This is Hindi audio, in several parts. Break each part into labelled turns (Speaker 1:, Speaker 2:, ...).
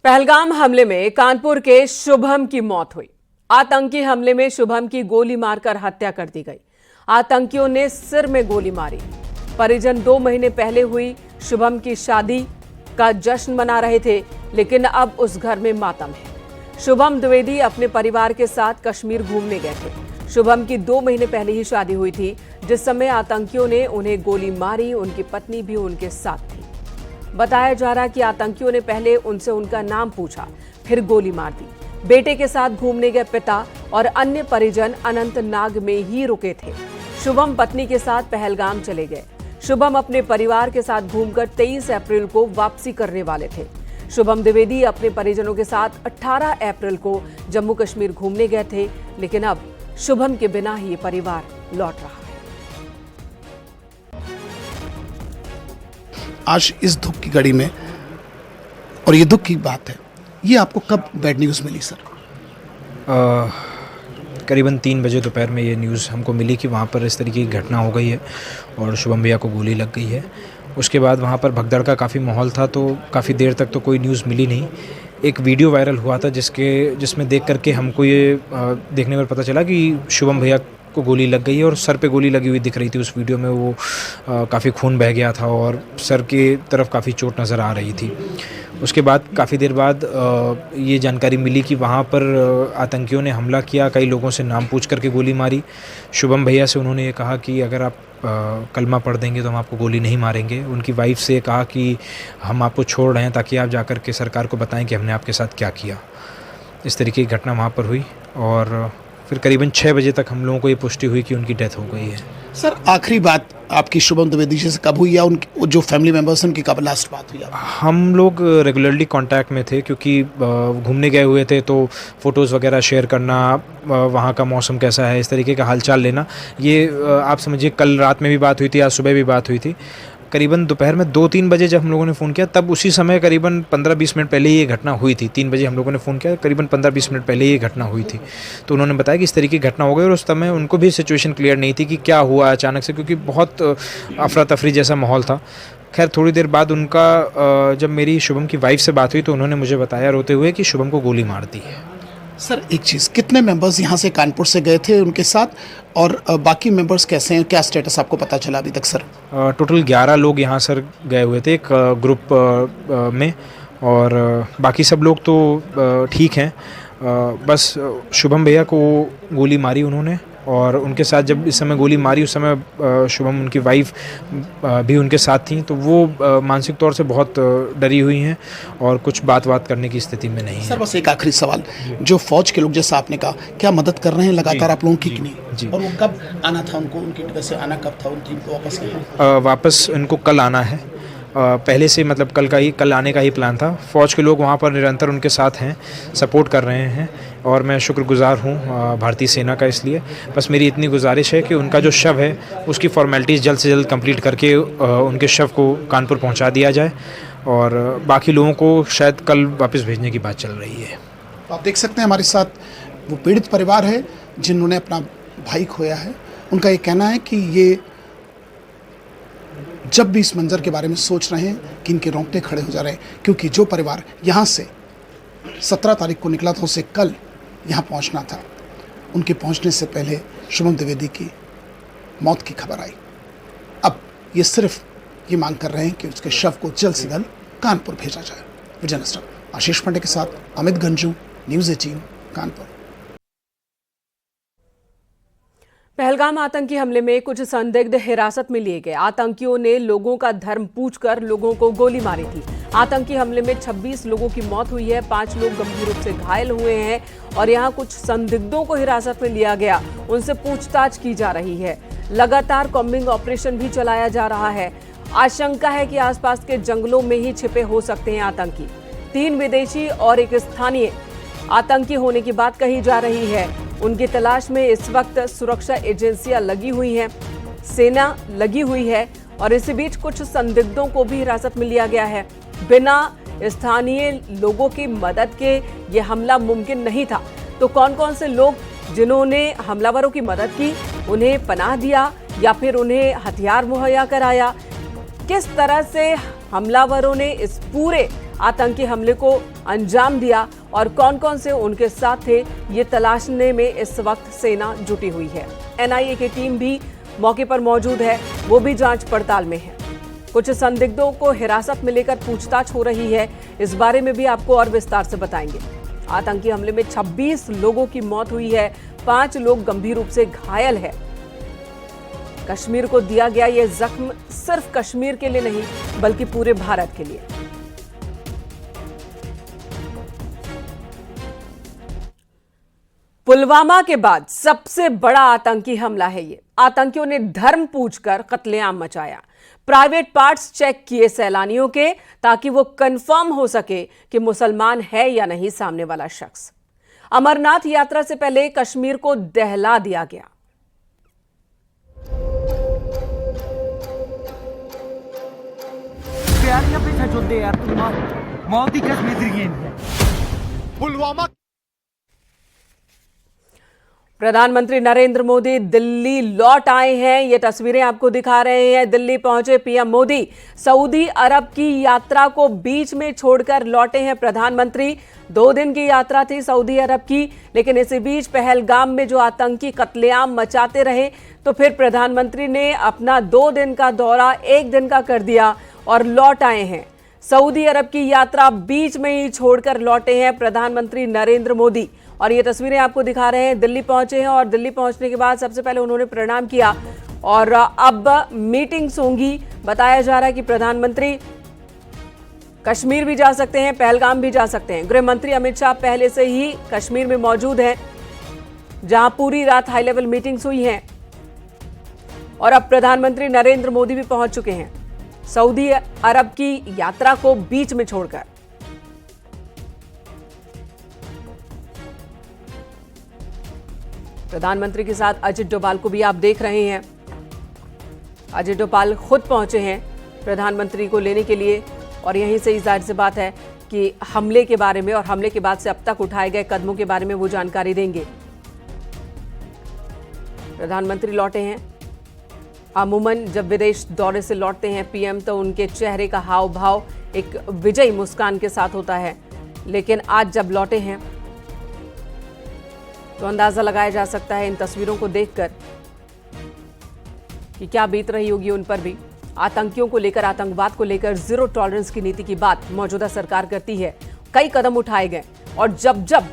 Speaker 1: पहलगाम हमले में कानपुर के शुभम की मौत हुई। आतंकी हमले में शुभम की गोली मारकर हत्या कर दी गई। आतंकियों ने सिर में गोली मारी। परिजन 2 महीने पहले हुई शुभम की शादी का जश्न मना रहे थे, लेकिन अब उस घर में मातम है। शुभम द्विवेदी अपने परिवार के साथ कश्मीर घूमने गए थे। शुभम की 2 महीने पहले ही शादी हुई थी, जिस समय आतंकियों ने उन्हें गोली मारी। उनकी पत्नी भी उनके साथ थी। बताया जा रहा कि आतंकियों ने पहले उनसे उनका नाम पूछा, फिर गोली मार दी। बेटे के साथ घूमने गए पिता और अन्य परिजन अनंतनाग में ही रुके थे। शुभम पत्नी के साथ पहलगाम चले गए। शुभम अपने परिवार के साथ घूमकर 23 अप्रैल को वापसी करने वाले थे। शुभम द्विवेदी अपने परिजनों के साथ 18 अप्रैल को जम्मू कश्मीर घूमने गए थे, लेकिन अब शुभम के बिना ही ये परिवार लौट रहा है।
Speaker 2: आज इस दुख की घड़ी में, और ये दुख की बात है, ये आपको कब बैड न्यूज़ मिली सर?
Speaker 3: करीबन 3 बजे दोपहर में ये न्यूज़ हमको मिली कि वहाँ पर इस तरीके की घटना हो गई है और शुभम भैया को गोली लग गई है। उसके बाद वहाँ पर भगदड़ का काफ़ी माहौल था, तो काफ़ी देर तक तो कोई न्यूज़ मिली नहीं। एक वीडियो वायरल हुआ था जिसमें देख करके हमको ये देखने पर पता चला कि शुभम भैया को गोली लग गई है और सर पे गोली लगी हुई दिख रही थी। उस वीडियो में वो काफ़ी खून बह गया था और सर की तरफ काफ़ी चोट नज़र आ रही थी। उसके बाद काफ़ी देर बाद ये जानकारी मिली कि वहाँ पर आतंकियों ने हमला किया, कई लोगों से नाम पूछ करके गोली मारी। शुभम भैया से उन्होंने ये कहा कि अगर आप कलमा पढ़ देंगे तो हम आपको गोली नहीं मारेंगे। उनकी वाइफ से कहा कि हम आपको छोड़ रहे हैं ताकि आप जाकर के सरकार को बताएं कि हमने आपके साथ क्या किया। इस तरीके की घटना वहाँ पर हुई और फिर करीबन 6 बजे तक हम लोगों को ये पुष्टि हुई कि उनकी डेथ हो गई है।
Speaker 2: सर, आखिरी बात आपकी शुभम द्विवेदी से कब हुई या उनकी जो फैमिली मेंबर्स उनकी कब लास्ट बात हुई?
Speaker 3: हम लोग रेगुलरली कांटेक्ट में थे, क्योंकि घूमने गए हुए थे, तो फ़ोटोज़ वगैरह शेयर करना, वहाँ का मौसम कैसा है, इस तरीके का हालचाल लेना, ये आप समझिए कल रात में भी बात हुई थी, आज सुबह भी बात हुई थी। करीबन दोपहर में 2-3 बजे जब हम लोगों ने फ़ोन किया, तब उसी समय करीबन 15-20 मिनट पहले ये घटना हुई थी। 3 बजे हम लोगों ने फ़ोन किया, करीबन 15-20 मिनट पहले ये घटना हुई थी। तो उन्होंने बताया कि इस तरीके की घटना हो गई और उस समय उनको भी सिचुएशन क्लियर नहीं थी कि क्या हुआ अचानक से, क्योंकि बहुत अफरा तफरी जैसा माहौल था। खैर थोड़ी देर बाद उनका जब मेरी शुभम की वाइफ से बात हुई तो उन्होंने मुझे बताया रोते हुए कि शुभम को गोली मार दी है।
Speaker 2: सर, एक चीज़, कितने मेंबर्स यहाँ से कानपुर से गए थे उनके साथ, और बाकी मेंबर्स कैसे हैं, क्या स्टेटस आपको पता चला अभी तक सर?
Speaker 3: टोटल 11 लोग यहाँ सर गए हुए थे एक ग्रुप में, और बाकी सब लोग तो ठीक हैं। बस शुभम भैया को गोली मारी उन्होंने, और उनके साथ जब इस समय गोली मारी उस समय शुभम उनकी वाइफ भी उनके साथ थी, तो वो मानसिक तौर से बहुत डरी हुई हैं और कुछ बात करने की स्थिति में नहीं है।
Speaker 2: सर, बस एक आखिरी सवाल, जो फौज के लोग जैसा आपने कहा, क्या मदद कर रहे हैं लगातार आप लोगों की कि नहीं?
Speaker 3: जी।
Speaker 2: और वो कब आना था उनको, उनकी वैसे आना कब था उनकी वापस?
Speaker 3: वापस इनको कल आना है। पहले से मतलब कल आने का ही प्लान था। फ़ौज के लोग वहाँ पर निरंतर उनके साथ हैं, सपोर्ट कर रहे हैं, और मैं शुक्रगुज़ार हूँ भारतीय सेना का। इसलिए बस मेरी इतनी गुजारिश है कि उनका जो शव है उसकी फॉर्मेलिटीज़ जल्द से जल्द कंप्लीट करके उनके शव को कानपुर पहुँचा दिया जाए, और बाकी लोगों को शायद कल वापस भेजने की बात चल रही है।
Speaker 2: तो आप देख सकते हैं हमारे साथ वो पीड़ित परिवार है जिन्होंने अपना भाई खोया है। उनका ये कहना है कि ये जब भी इस मंजर के बारे में सोच रहे हैं कि इनके रोंगटे खड़े हो जा रहे हैं, क्योंकि जो परिवार यहाँ से 17 तारीख को निकला था उसे कल यहाँ पहुँचना था। उनके पहुँचने से पहले शुभम द्विवेदी की मौत की खबर आई। अब ये सिर्फ ये मांग कर रहे हैं कि उसके शव को जल्द से जल्द कानपुर भेजा जाए। विजय आशीष पांडे के साथ अमित गंजू, न्यूज़ 18 कानपुर।
Speaker 1: पहलगाम आतंकी हमले में कुछ संदिग्ध हिरासत में लिए गए। आतंकियों ने लोगों का धर्म पूछकर लोगों को गोली मारी थी। आतंकी हमले में 26 लोगों की मौत हुई है, 5 लोग गंभीर रूप से घायल हुए हैं, और यहाँ कुछ संदिग्धों को हिरासत में लिया गया, उनसे पूछताछ की जा रही है। लगातार कॉम्बिंग ऑपरेशन भी चलाया जा रहा है। आशंका है कि आसपास के जंगलों में ही छिपे हो सकते हैं आतंकी। 3 विदेशी और एक स्थानीय आतंकी होने की बात कही जा रही है। उनकी तलाश में इस वक्त सुरक्षा एजेंसियां लगी हुई हैं, सेना लगी हुई है, और इसी बीच कुछ संदिग्धों को भी हिरासत में लिया गया है। बिना स्थानीय लोगों की मदद के ये हमला मुमकिन नहीं था। तो कौन कौन से लोग जिन्होंने हमलावरों की मदद की, उन्हें पनाह दिया या फिर उन्हें हथियार मुहैया कराया, किस तरह से हमलावरों ने इस पूरे आतंकी हमले को अंजाम दिया और कौन कौन से उनके साथ थे, ये तलाशने में इस वक्त सेना जुटी हुई है। एनआईए की टीम भी मौके पर मौजूद है, वो भी जांच पड़ताल में है। कुछ संदिग्धों को हिरासत में लेकर पूछताछ हो रही है, इस बारे में भी आपको और विस्तार से बताएंगे। आतंकी हमले में 26 लोगों की मौत हुई है, 5 लोग गंभीर रूप से घायल है। कश्मीर को दिया गया यह जख्म सिर्फ कश्मीर के लिए नहीं बल्कि पूरे भारत के लिए। पुलवामा के बाद सबसे बड़ा आतंकी हमला है ये। आतंकियों ने धर्म पूछकर कत्लेआम मचाया, प्राइवेट पार्ट्स चेक किए सैलानियों के, ताकि वो कंफर्म हो सके कि मुसलमान है या नहीं सामने वाला शख्स। अमरनाथ यात्रा से पहले कश्मीर को दहला दिया गया। प्रधानमंत्री नरेंद्र मोदी दिल्ली लौट आए हैं। ये तस्वीरें आपको दिखा रहे हैं। दिल्ली पहुंचे पीएम मोदी। सऊदी अरब की यात्रा को बीच में छोड़कर लौटे हैं प्रधानमंत्री। 2 दिन की यात्रा थी सऊदी अरब की, लेकिन इसी बीच पहलगाम में जो आतंकी कत्लेआम मचाते रहे, तो फिर प्रधानमंत्री ने अपना 2 दिन का दौरा 1 दिन का कर दिया और लौट आए हैं। सऊदी अरब की यात्रा बीच में ही छोड़कर लौटे हैं प्रधानमंत्री नरेंद्र मोदी। और ये तस्वीरें आपको दिखा रहे हैं। दिल्ली पहुंचे हैं और दिल्ली पहुंचने के बाद सबसे पहले उन्होंने प्रणाम किया और अब मीटिंग्स होंगी। बताया जा रहा है कि प्रधानमंत्री कश्मीर भी जा सकते हैं, पहलगाम भी जा सकते हैं। गृह मंत्री अमित शाह पहले से ही कश्मीर में मौजूद हैं, जहां पूरी रात हाई लेवल मीटिंग्स हुई हैं। और अब प्रधानमंत्री नरेंद्र मोदी भी पहुंच चुके हैं सऊदी अरब की यात्रा को बीच में छोड़कर। प्रधानमंत्री के साथ अजित डोभाल को भी आप देख रहे हैं। अजित डोभाल खुद पहुंचे हैं प्रधानमंत्री को लेने के लिए और यहीं से ही जाहिर सी बात है कि हमले के बारे में और हमले के बाद से अब तक उठाए गए कदमों के बारे में वो जानकारी देंगे। प्रधानमंत्री लौटे हैं। अमूमन जब विदेश दौरे से लौटते हैं पीएम, तो उनके चेहरे का हाव भाव एक विजयी मुस्कान के साथ होता है, लेकिन आज जब लौटे हैं तो अंदाजा लगाया जा सकता है इन तस्वीरों को देखकर कि क्या बीत रही होगी उन पर भी। आतंकियों को लेकर, आतंकवाद को लेकर जीरो टॉलरेंस की नीति की बात मौजूदा सरकार करती है। कई कदम उठाए गए और जब जब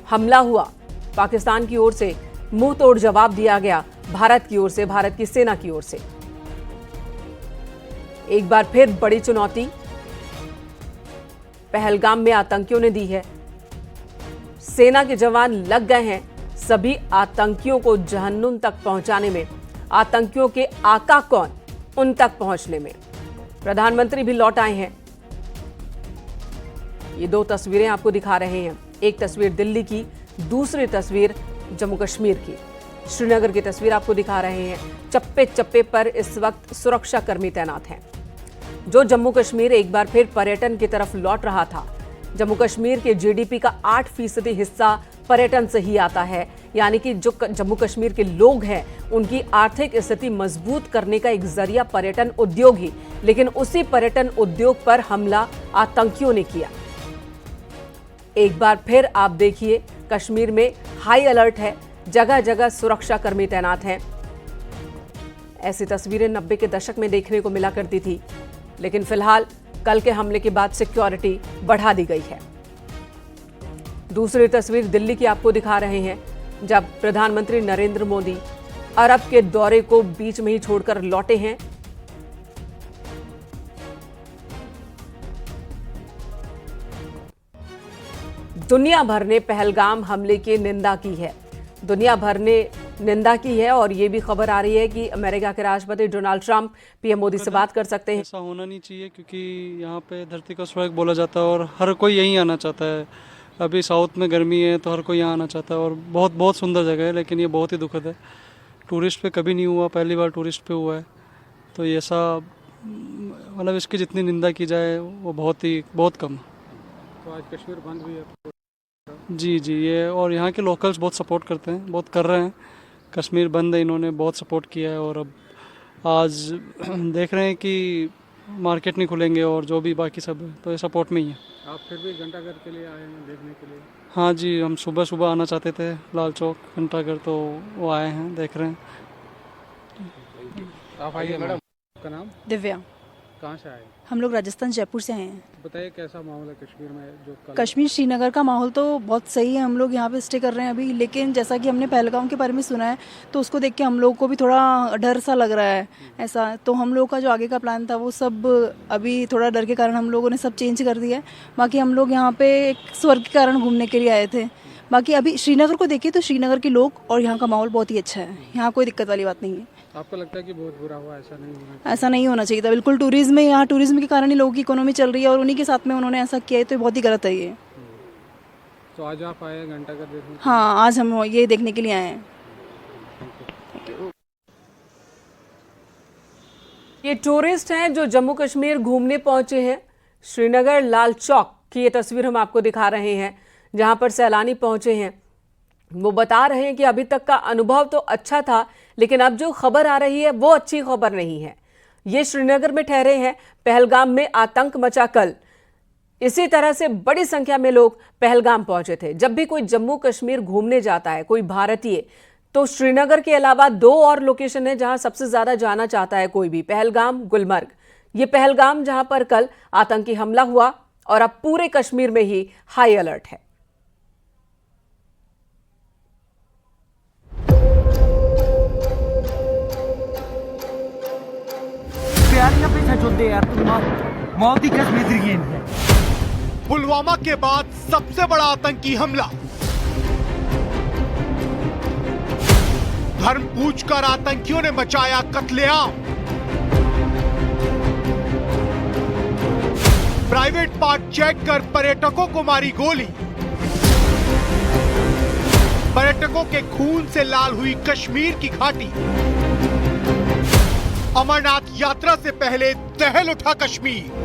Speaker 1: हमला हुआ पाकिस्तान की ओर से मुंह तोड़ जवाब दिया गया, भारत की ओर से, भारत की सेना की ओर से। एक बार फिर बड़ी चुनौती पहलगाम में आतंकियों ने दी है। सेना के जवान लग गए हैं सभी आतंकियों को जहन्नुम तक पहुंचाने में, आतंकियों के आका कौन उन तक पहुंचने में। प्रधानमंत्री भी लौट आए हैं। ये 2 तस्वीरें आपको दिखा रहे हैं, एक तस्वीर दिल्ली की, दूसरी तस्वीर जम्मू कश्मीर की। श्रीनगर की तस्वीर आपको दिखा रहे हैं। चप्पे चप्पे पर इस वक्त सुरक्षा कर्मी तैनात हैं। जो जम्मू कश्मीर एक बार फिर पर्यटन की तरफ लौट रहा था। जम्मू कश्मीर के जीडीपी का 8% हिस्सा पर्यटन से ही आता है, यानी कि जो जम्मू कश्मीर के लोग हैं उनकी आर्थिक स्थिति मजबूत करने का एक जरिया पर्यटन उद्योग ही। लेकिन उसी पर्यटन उद्योग पर हमला आतंकियों ने किया। एक बार फिर आप देखिए, कश्मीर में हाई अलर्ट है, जगह जगह सुरक्षा कर्मी तैनात हैं। ऐसी तस्वीरें 90 के दशक में देखने को मिला करती थी, लेकिन फिलहाल कल के हमले के बाद सिक्योरिटी बढ़ा दी गई है। दूसरी तस्वीर दिल्ली की आपको दिखा रहे हैं, जब प्रधानमंत्री नरेंद्र मोदी अरब के दौरे को बीच में ही छोड़कर लौटे हैं। दुनिया भर ने पहलगाम हमले की निंदा की है। दुनिया भर ने निंदा की है और ये भी खबर आ रही है कि अमेरिका के राष्ट्रपति डोनाल्ड ट्रंप पीएम मोदी से बात कर सकते हैं।
Speaker 4: ऐसा होना नहीं चाहिए, क्योंकि यहाँ पे धरती का स्वर्ग बोला जाता है और हर कोई यहीं आना चाहता है। अभी साउथ में गर्मी है तो हर कोई यहाँ आना चाहता है और बहुत बहुत सुंदर जगह है, लेकिन ये बहुत ही दुखद है। टूरिस्ट पे कभी नहीं हुआ, पहली बार टूरिस्ट पे हुआ है। तो ये ऐसा, मतलब इसकी जितनी निंदा की जाए वो बहुत कम है।
Speaker 5: तो आज कश्मीर बंद भी है।
Speaker 4: जी, ये और यहाँ के लोकल्स बहुत सपोर्ट करते हैं, बहुत कर रहे हैं। कश्मीर बंद है, इन्होंने बहुत सपोर्ट किया है और अब आज देख रहे हैं कि मार्केट नहीं खुलेंगे और जो भी बाकी सब है, तो ये सपोर्ट में ही है।
Speaker 5: आप फिर भी घंटाघर के लिए आए हैं देखने के लिए?
Speaker 4: हाँ जी, हम सुबह सुबह आना चाहते थे लाल चौक घंटाघर, तो वो आए हैं, देख रहे हैं।
Speaker 5: आप आइए मैडम। आपका नाम?
Speaker 6: दिव्या।
Speaker 5: कहाँ से आए?
Speaker 6: हम लोग राजस्थान जयपुर से आए हैं।
Speaker 5: बताइए कैसा माहौल है कश्मीर में जो कल?
Speaker 6: कश्मीर श्रीनगर का माहौल तो बहुत सही है, हम लोग यहाँ पे स्टे कर रहे हैं अभी, लेकिन जैसा कि हमने पहलगाम के बारे में सुना है तो उसको देख के हम लोगों को भी थोड़ा डर सा लग रहा है ऐसा। तो हम लोग का जो आगे का प्लान था वो सब अभी थोड़ा डर के कारण हम लोगों ने सब चेंज कर दिया है। बाकी हम लोग यहाँ पे एक स्वर्ग के कारण घूमने के लिए आए थे। बाकी अभी श्रीनगर को देखिए तो श्रीनगर के लोग और यहाँ का माहौल बहुत ही अच्छा है, यहाँ कोई दिक्कत वाली बात नहीं है।
Speaker 5: आपको लगता है कि बहुत बुरा हुआ? ऐसा नहीं होना चाहिए।
Speaker 6: ऐसा नहीं होना चाहिए था बिल्कुल। टूरिज्म में, यहाँ टूरिज्म के कारण ही लोगों की इकोनॉमी चल रही है और उन्हीं के साथ में उन्होंने ऐसा किया है, तो बहुत ही गलत है ये।
Speaker 5: तो आज आप आए हैं घंटाघर देखने?
Speaker 6: हाँ, आज हम ये देखने के लिए आए हैं।
Speaker 1: ये टूरिस्ट हैं जो जम्मू कश्मीर घूमने पहुंचे हैं। श्रीनगर लाल चौक की ये तस्वीर हम आपको दिखा रहे हैं, जहां पर सैलानी पहुंचे हैं। वो बता रहे हैं कि अभी तक का अनुभव तो अच्छा था, लेकिन अब जो खबर आ रही है वो अच्छी खबर नहीं है। ये श्रीनगर में ठहरे हैं, पहलगाम में आतंक मचा कल। इसी तरह से बड़ी संख्या में लोग पहलगाम पहुंचे थे। जब भी कोई जम्मू कश्मीर घूमने जाता है कोई भारतीय, तो श्रीनगर के अलावा 2 और लोकेशन है जहां सबसे ज्यादा जाना चाहता है कोई भी, पहलगाम, गुलमर्ग। ये पहलगाम जहां पर कल आतंकी हमला हुआ और अब पूरे कश्मीर में ही हाई अलर्ट है।
Speaker 7: पुलवामा के बाद सबसे बड़ा आतंकी हमला, धर्म पूछकर आतंकियों ने मचाया कत्लेआम। प्राइवेट पार्ट चेक कर पर्यटकों को मारी गोली। पर्यटकों के खून से लाल हुई कश्मीर की घाटी। अमरनाथ यात्रा से पहले दहल उठा कश्मीर।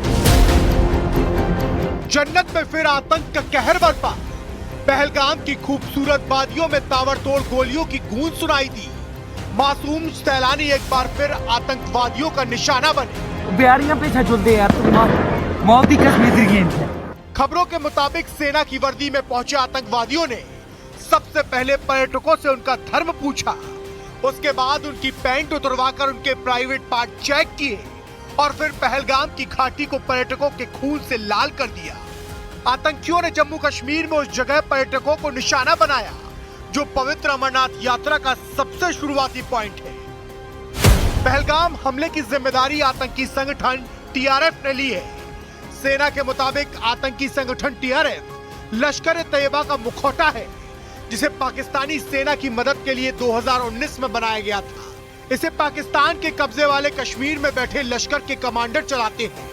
Speaker 7: जन्नत में फिर आतंक का कहर बरपा। पहलगाम की खूबसूरत वादियों में ताबड़तोड़ गोलियों की गूंज सुनाई दी। मासूम सैलानी एक बार फिर आतंकवादियों का निशाना बने। खबरों के मुताबिक सेना की वर्दी में पहुंचे आतंकवादियों ने सबसे पहले पर्यटकों से उनका धर्म पूछा। उसके बाद उनकी पैंट उतरवाकर उनके प्राइवेट पार्ट चेक किए और फिर पहलगाम की घाटी को पर्यटकों के खून से लाल कर दिया। आतंकियों ने जम्मू कश्मीर में उस जगह पर्यटकों को निशाना बनाया जो पवित्र अमरनाथ यात्रा का सबसे शुरुआती पॉइंट है। पहलगाम हमले की जिम्मेदारी आतंकी संगठन टीआरएफ ने ली है। सेना के मुताबिक आतंकी संगठन टीआरएफ लश्कर-ए-तैयबा का मुखौटा है, जिसे पाकिस्तानी सेना की मदद के लिए 2019 में बनाया गया था। इसे पाकिस्तान के कब्जे वाले कश्मीर में बैठे लश्कर के कमांडर चलाते हैं,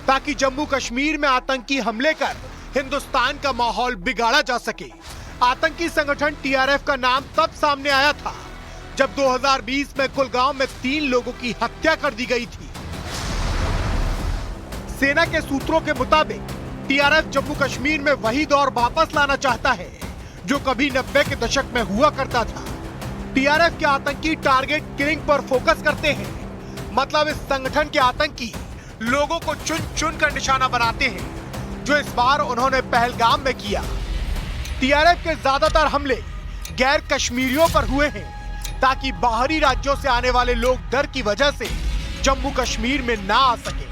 Speaker 7: ताकि जम्मू कश्मीर में आतंकी हमले कर हिंदुस्तान का माहौल बिगाड़ा जा सके। आतंकी संगठन टीआरएफ का नाम तब सामने आया था जब 2020 में कुलगांव में 3 लोगों की हत्या कर दी गई थी। सेना के सूत्रों के मुताबिक टीआरएफ जम्मू कश्मीर में वही दौर वापस लाना चाहता है जो कभी 90 के दशक में हुआ करता था। टीआरएफ के आतंकी टारगेट किलिंग पर फोकस करते हैं, मतलब इस संगठन के आतंकी लोगों को चुन चुन कर निशाना बनाते हैं, जो इस बार उन्होंने पहलगाम में किया। टीआरएफ के ज्यादातर हमले गैर कश्मीरियों पर हुए हैं, ताकि बाहरी राज्यों से आने वाले लोग डर की वजह से जम्मू कश्मीर में ना आ सके।